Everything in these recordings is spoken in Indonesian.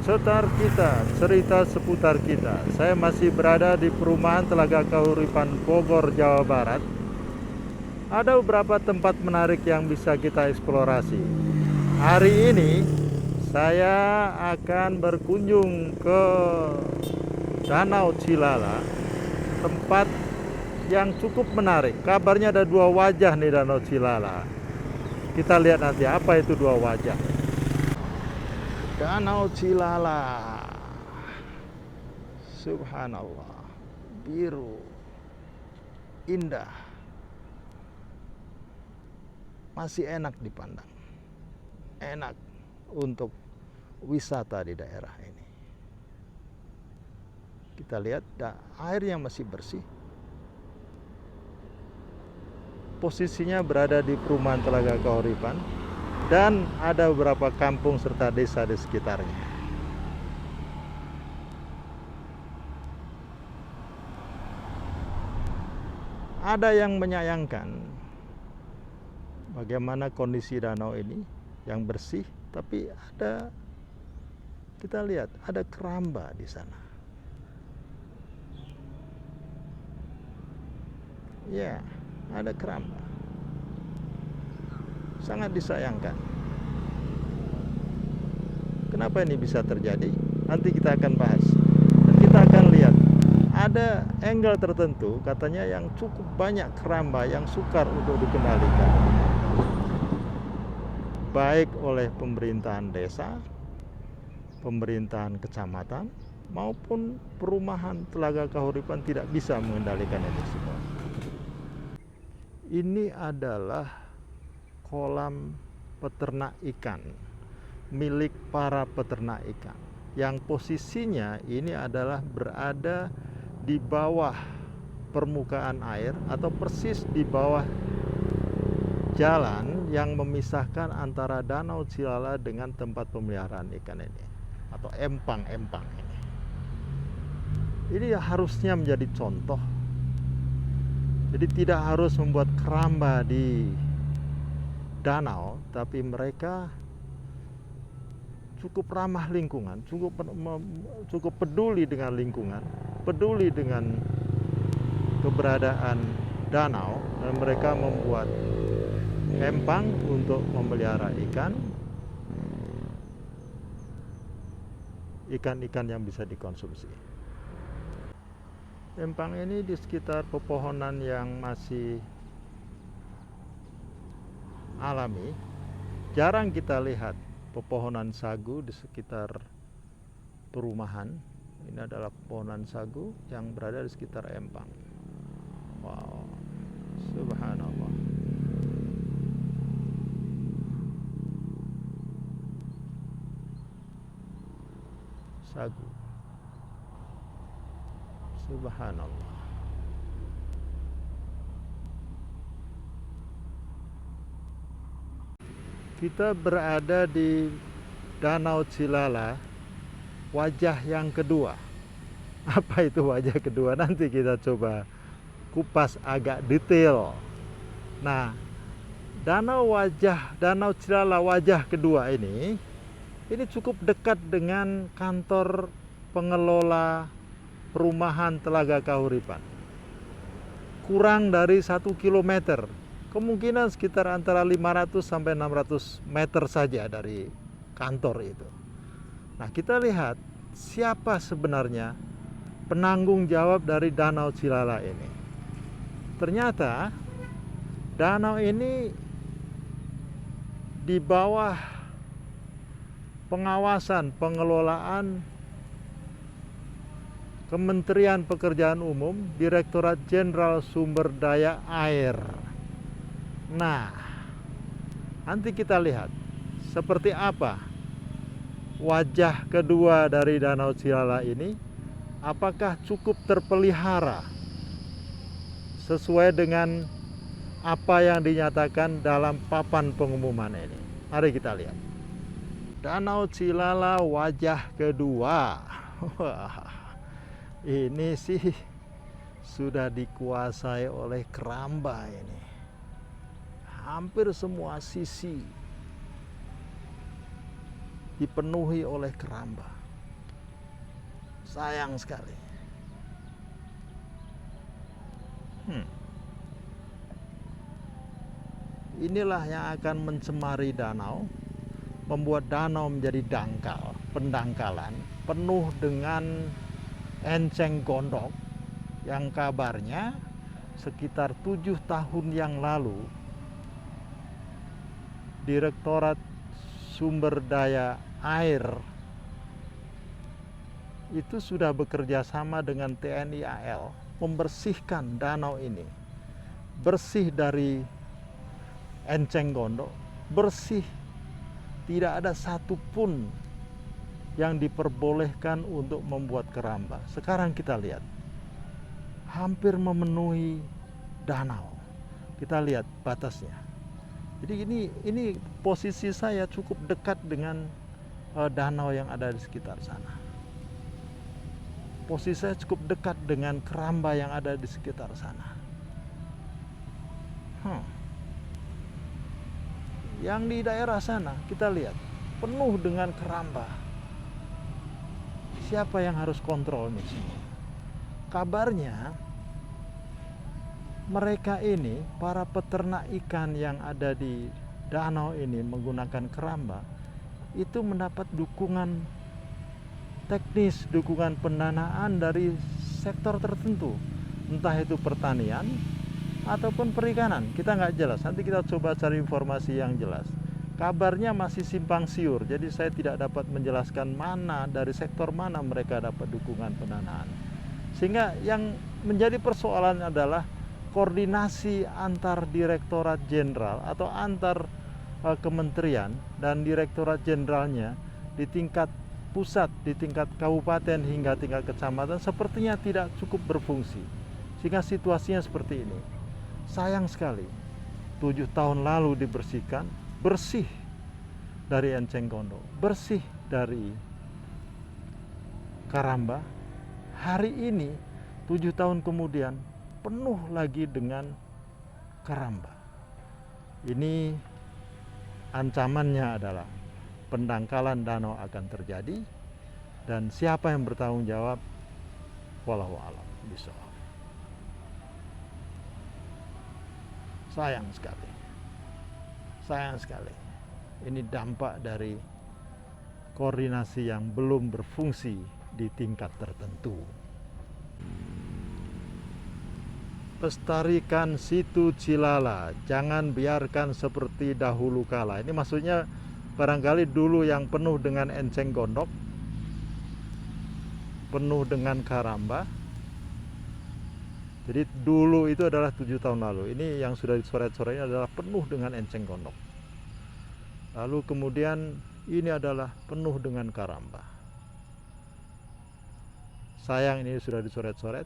Seputar kita, cerita seputar kita. Saya masih berada di perumahan Telaga Kahuripan, Bogor, Jawa Barat. Ada beberapa tempat menarik yang bisa kita eksplorasi. Hari ini saya akan berkunjung ke Danau Cilala, tempat yang cukup menarik. Kabarnya ada dua wajah nih Danau Cilala. Kita lihat nanti apa itu dua wajah. Danau Cilala, subhanallah, biru, indah, masih enak dipandang, enak untuk wisata di daerah ini. Kita lihat airnya masih bersih. Posisinya berada di perumahan Telaga Kahuripan dan ada beberapa kampung serta desa di sekitarnya. Ada yang menyayangkan bagaimana kondisi danau ini yang bersih, tapi kita lihat ada keramba di sana. Ya, ada keramba. Sangat disayangkan. Kenapa ini bisa terjadi? Nanti kita akan bahas. Dan kita akan lihat ada angle tertentu katanya yang cukup banyak keramba yang sukar untuk dikendalikan. Baik oleh pemerintahan desa, pemerintahan kecamatan, maupun perumahan Telaga Kahuripan tidak bisa mengendalikan itu semua. Ini adalah kolam peternak ikan milik para peternak ikan yang posisinya ini adalah berada di bawah permukaan air atau persis di bawah jalan yang memisahkan antara Danau Cilala dengan tempat pemeliharaan ikan ini atau empang-empang ini. Ini harusnya menjadi contoh. Jadi tidak harus membuat keramba di danau, tapi mereka cukup ramah lingkungan, cukup peduli dengan lingkungan, peduli dengan keberadaan danau, dan mereka membuat empang untuk memelihara ikan yang bisa dikonsumsi. Empang ini di sekitar pepohonan yang masih alami, jarang kita lihat pepohonan sagu di sekitar perumahan. Ini adalah pepohonan sagu yang berada di sekitar empang. Wow, subhanallah. Sagu, subhanallah. Kita berada di Danau Cilala, wajah yang kedua. Apa itu wajah kedua? Nanti kita coba kupas agak detail. Nah, Danau Cilala wajah kedua ini cukup dekat dengan kantor pengelola perumahan Telaga Kahuripan. Kurang dari 1 kilometer. Kemungkinan sekitar antara 500 sampai 600 meter saja dari kantor itu. Nah, kita lihat siapa sebenarnya penanggung jawab dari Danau Cilala ini. Ternyata danau ini di bawah pengawasan pengelolaan Kementerian Pekerjaan Umum, Direktorat Jenderal Sumber Daya Air. Nah, nanti kita lihat seperti apa wajah kedua dari Danau Cilala ini. Apakah cukup terpelihara sesuai dengan apa yang dinyatakan dalam papan pengumuman ini. Mari kita lihat. Danau Cilala wajah kedua. Wah, ini sih sudah dikuasai oleh keramba ini. Hampir semua sisi dipenuhi oleh keramba. Sayang sekali. Inilah yang akan mencemari danau, membuat danau menjadi dangkal, pendangkalan, penuh dengan enceng gondok yang kabarnya sekitar 7 tahun yang lalu Direktorat Sumber Daya Air itu sudah bekerja sama dengan TNI AL membersihkan danau ini, bersih dari enceng gondok, bersih, tidak ada satupun yang diperbolehkan untuk membuat keramba. Sekarang kita lihat, hampir memenuhi danau. Kita lihat batasnya. Jadi ini posisi saya cukup dekat dengan danau yang ada di sekitar sana. Posisi saya cukup dekat dengan keramba yang ada di sekitar sana. Yang di daerah sana kita lihat penuh dengan keramba. Siapa yang harus kontrol nih semua? Kabarnya mereka ini, para peternak ikan yang ada di danau ini menggunakan keramba, itu mendapat dukungan teknis, dukungan pendanaan dari sektor tertentu, entah itu pertanian ataupun perikanan. Kita nggak jelas, nanti kita coba cari informasi yang jelas. Kabarnya masih simpang siur, jadi saya tidak dapat menjelaskan mana, dari sektor mana mereka dapat dukungan pendanaan. Sehingga yang menjadi persoalan adalah koordinasi antar direktorat jenderal atau antar kementerian dan direktorat jenderalnya di tingkat pusat, di tingkat kabupaten hingga tingkat kecamatan sepertinya tidak cukup berfungsi. Sehingga situasinya seperti ini. Sayang sekali, 7 tahun lalu dibersihkan, bersih dari enceng gondok, bersih dari karamba. Hari ini 7 tahun kemudian penuh lagi dengan karamba. Ini ancamannya adalah pendangkalan danau akan terjadi, dan siapa yang bertanggung jawab, wallahu a'lam bishawab. Sayang sekali. Sayang sekali. Ini dampak dari koordinasi yang belum berfungsi di tingkat tertentu. Lestarikan situ Cilala, jangan biarkan seperti dahulu kala. Ini maksudnya barangkali dulu yang penuh dengan enceng gondok, penuh dengan karamba. Jadi dulu itu adalah 7 tahun lalu. Ini yang sudah dicoret-coret adalah penuh dengan enceng gondok. Lalu kemudian ini adalah penuh dengan karamba. Sayang ini sudah dicoret-coret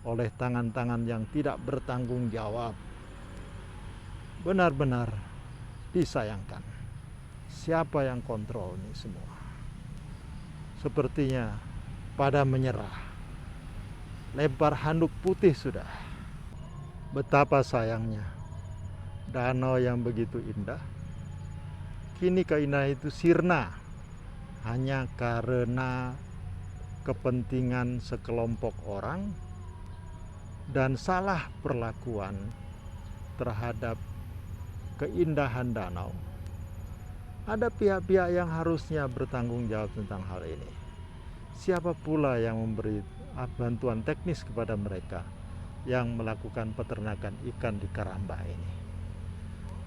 oleh tangan-tangan yang tidak bertanggung jawab. Benar-benar disayangkan. Siapa yang kontrol ini semua? Sepertinya pada menyerah. Lempar handuk putih sudah. Betapa sayangnya danau yang begitu indah, kini keindahan itu sirna hanya karena kepentingan sekelompok orang dan salah perlakuan terhadap keindahan danau. Ada pihak-pihak yang harusnya bertanggung jawab tentang hal ini. Siapa pula yang memberi bantuan teknis kepada mereka yang melakukan peternakan ikan di karamba ini?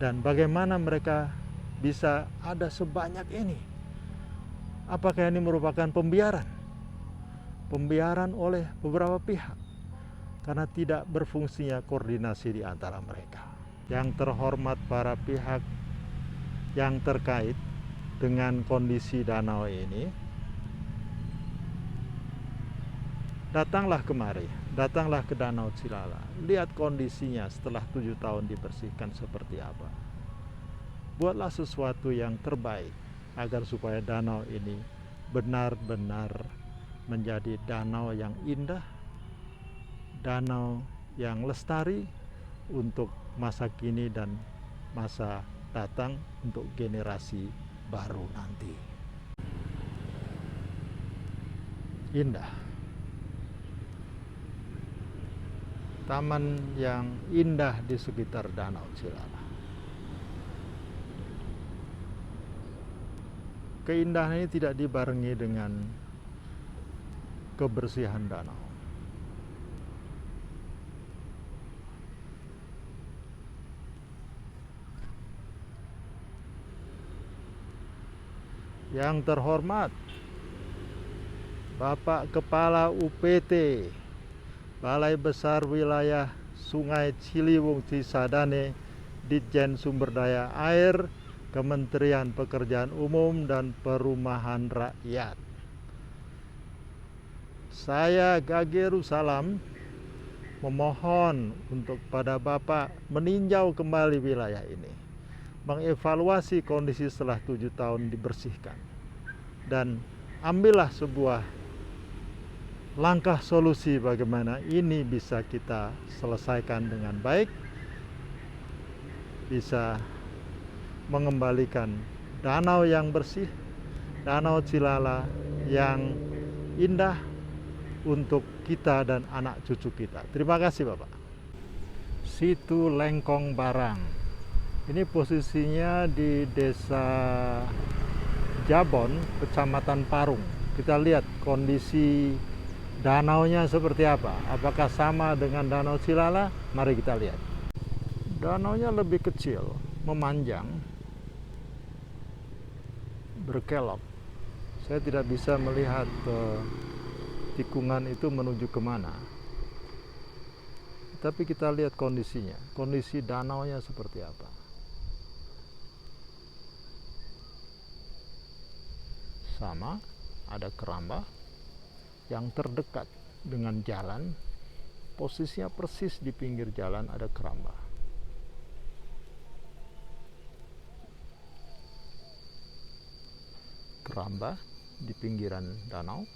Dan bagaimana mereka bisa ada sebanyak ini? Apakah ini merupakan pembiaran? Pembiaran oleh beberapa pihak karena tidak berfungsinya koordinasi di antara mereka. Yang terhormat para pihak yang terkait dengan kondisi danau ini, datanglah kemari, datanglah ke Danau Cilala. Lihat kondisinya setelah 7 tahun dibersihkan seperti apa. Buatlah sesuatu yang terbaik agar supaya danau ini benar-benar menjadi danau yang indah, danau yang lestari untuk masa kini dan masa datang untuk generasi baru nanti. indah. Taman yang indah di sekitar Danau Cilala. Keindahan ini tidak dibarengi dengan kebersihan danau. Yang terhormat Bapak Kepala UPT Balai Besar Wilayah Sungai Ciliwung Cisadane, Ditjen Sumber Daya Air, Kementerian Pekerjaan Umum dan Perumahan Rakyat. Saya Gageru Salam memohon untuk pada Bapak meninjau kembali wilayah ini, mengevaluasi kondisi setelah 7 tahun dibersihkan, dan ambillah sebuah langkah solusi bagaimana ini bisa kita selesaikan dengan baik, bisa mengembalikan danau yang bersih, Danau Cilala yang indah untuk kita dan anak cucu kita. Terima kasih Bapak. Situ Lengkong Barang. Ini posisinya di Desa Jabon, Kecamatan Parung. Kita lihat kondisi danaunya seperti apa. Apakah sama dengan Danau Cilala? Mari kita lihat. Danaunya lebih kecil, memanjang, berkelok. Saya tidak bisa melihat tikungan itu menuju kemana. Tapi kita lihat kondisinya, kondisi danaunya seperti apa. Sama, ada keramba yang terdekat dengan jalan, posisinya persis di pinggir jalan ada keramba. Keramba di pinggiran danau.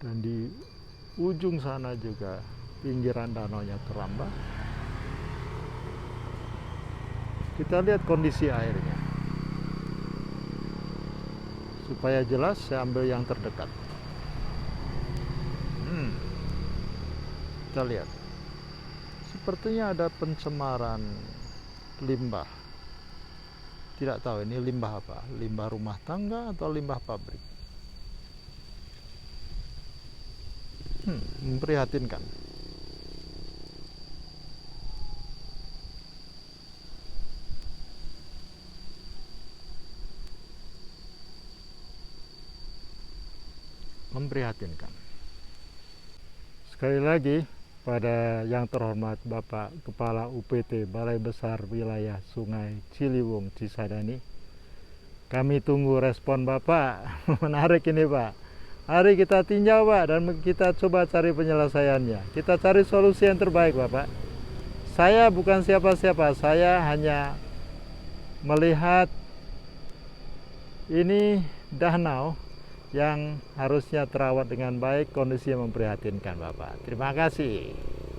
Dan di ujung sana juga pinggiran danaunya keramba. Kita lihat kondisi airnya. Supaya jelas saya ambil yang terdekat. Kita lihat. Sepertinya ada pencemaran limbah. Tidak tahu ini limbah apa? Limbah rumah tangga atau limbah pabrik? Memprihatinkan. Memprihatinkan. Sekali lagi, pada yang terhormat Bapak Kepala UPT Balai Besar Wilayah Sungai Ciliwung Cisadane, kami tunggu respon Bapak. Menarik ini Pak. Mari kita tinjau Pak, dan kita coba cari penyelesaiannya. Kita cari solusi yang terbaik Bapak. Saya bukan siapa-siapa, saya hanya melihat ini danau yang harusnya terawat dengan baik, kondisi yang memprihatinkan Bapak. Terima kasih.